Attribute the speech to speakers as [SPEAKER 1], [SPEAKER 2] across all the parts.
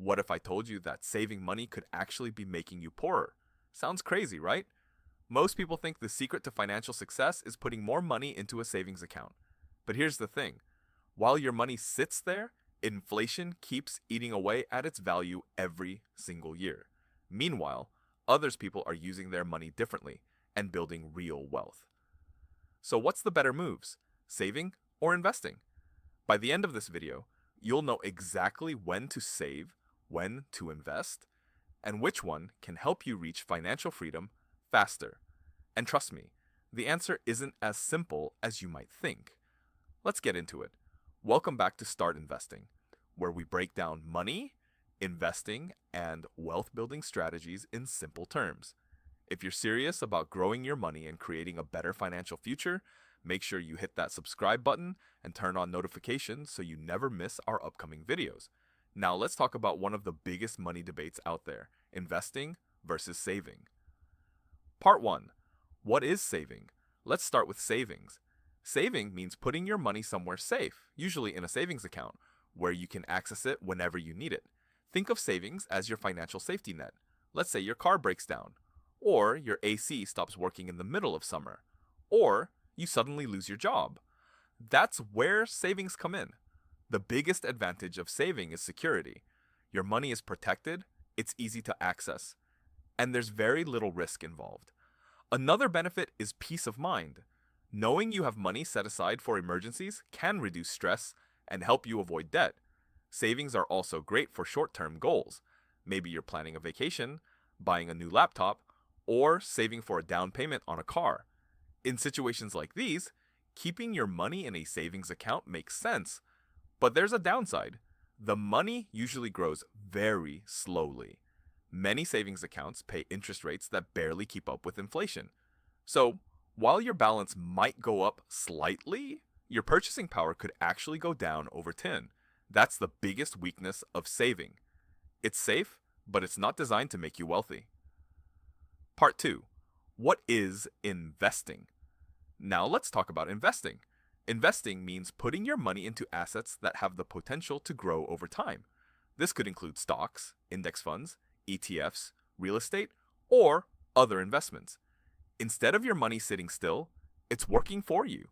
[SPEAKER 1] What if I told you that saving money could actually be making you poorer? Sounds crazy, right? Most people think the secret to financial success is putting more money into a savings account. But here's the thing. While your money sits there, inflation keeps eating away at its value every single year. Meanwhile, others people are using their money differently and building real wealth. So what's the better moves? Saving or investing? By the end of this video, you'll know exactly when to save, when to invest, and which one can help you reach financial freedom faster. And trust me, the answer isn't as simple as you might think. Let's get into it. Welcome back to Start Investing, where we break down money, investing, and wealth building strategies in simple terms. If you're serious about growing your money and creating a better financial future, make sure you hit that subscribe button and turn on notifications so you never miss our upcoming videos. Now let's talk about one of the biggest money debates out there, investing versus saving. Part 1. What is saving? Let's start with savings. Saving means putting your money somewhere safe, usually in a savings account, where you can access it whenever you need it. Think of savings as your financial safety net. Let's say your car breaks down, or your AC stops working in the middle of summer, or you suddenly lose your job. That's where savings come in. The biggest advantage of saving is security. Your money is protected, it's easy to access, and there's very little risk involved. Another benefit is peace of mind. Knowing you have money set aside for emergencies can reduce stress and help you avoid debt. Savings are also great for short-term goals. Maybe you're planning a vacation, buying a new laptop, or saving for a down payment on a car. In situations like these, keeping your money in a savings account makes sense. But there's a downside. The money usually grows very slowly. Many savings accounts pay interest rates that barely keep up with inflation. So, while your balance might go up slightly, your purchasing power could actually go down over time. That's the biggest weakness of saving. It's safe, but it's not designed to make you wealthy. Part 2. What is investing? Now let's talk about investing. Investing means putting your money into assets that have the potential to grow over time. This could include stocks, index funds, ETFs, real estate, or other investments. Instead of your money sitting still, it's working for you.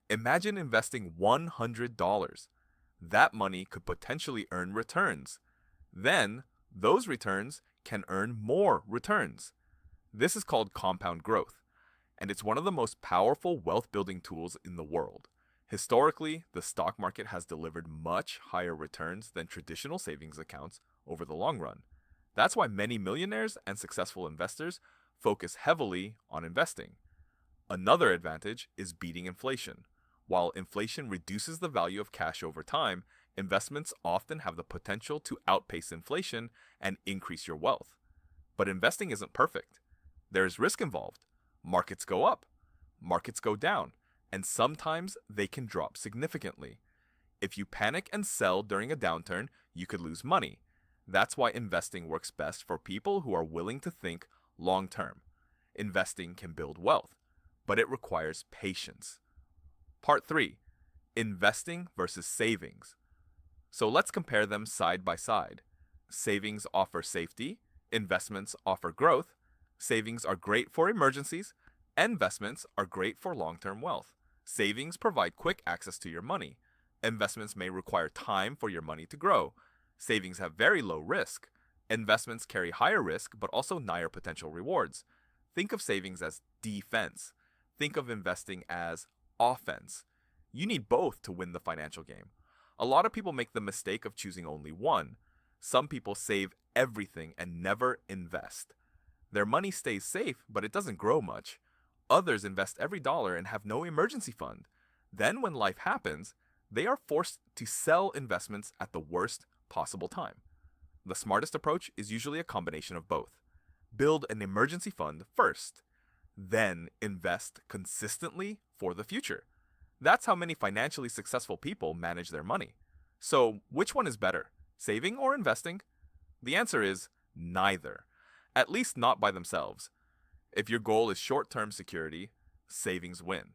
[SPEAKER 1] Imagine investing $100. That money could potentially earn returns. Then, those returns can earn more returns. This is called compound growth, and it's one of the most powerful wealth-building tools in the world. Historically, the stock market has delivered much higher returns than traditional savings accounts over the long run. That's why many millionaires and successful investors focus heavily on investing. Another advantage is beating inflation. While inflation reduces the value of cash over time, investments often have the potential to outpace inflation and increase your wealth. But investing isn't perfect. There's risk involved. Markets go up, markets go down, and sometimes they can drop significantly. If you panic and sell during a downturn, you could lose money. That's why investing works best for people who are willing to think long term. Investing can build wealth, but it requires patience. Part 3. Investing versus savings. So let's compare them side by side. Savings offer safety, investments offer growth. Savings are great for emergencies, investments are great for long-term wealth. Savings provide quick access to your money. Investments may require time for your money to grow. Savings have very low risk. Investments carry higher risk but also higher potential rewards. Think of savings as defense. Think of investing as offense. You need both to win the financial game. A lot of people make the mistake of choosing only one. Some people save everything and never invest. Their money stays safe, but it doesn't grow much. Others invest every dollar and have no emergency fund. Then when life happens, they are forced to sell investments at the worst possible time. The smartest approach is usually a combination of both. Build an emergency fund first, then invest consistently for the future. That's how many financially successful people manage their money. So, which one is better, saving or investing? The answer is neither, at least not by themselves. If your goal is short-term security, savings win.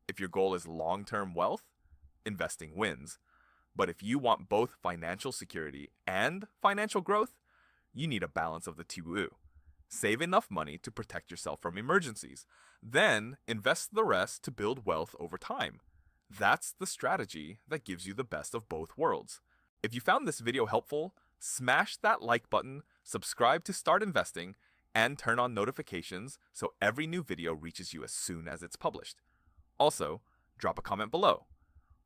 [SPEAKER 1] If your goal is long-term wealth, investing wins. But if you want both financial security and financial growth, you need a balance of the two. Save enough money to protect yourself from emergencies, then invest the rest to build wealth over time. That's the strategy that gives you the best of both worlds. If you found this video helpful, smash that like button, subscribe to start investing, and turn on notifications so every new video reaches you as soon as it's published. Also, drop a comment below.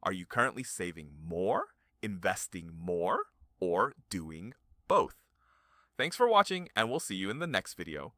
[SPEAKER 1] Are you currently saving more, investing more, or doing both? Thanks for watching, and we'll see you in the next video.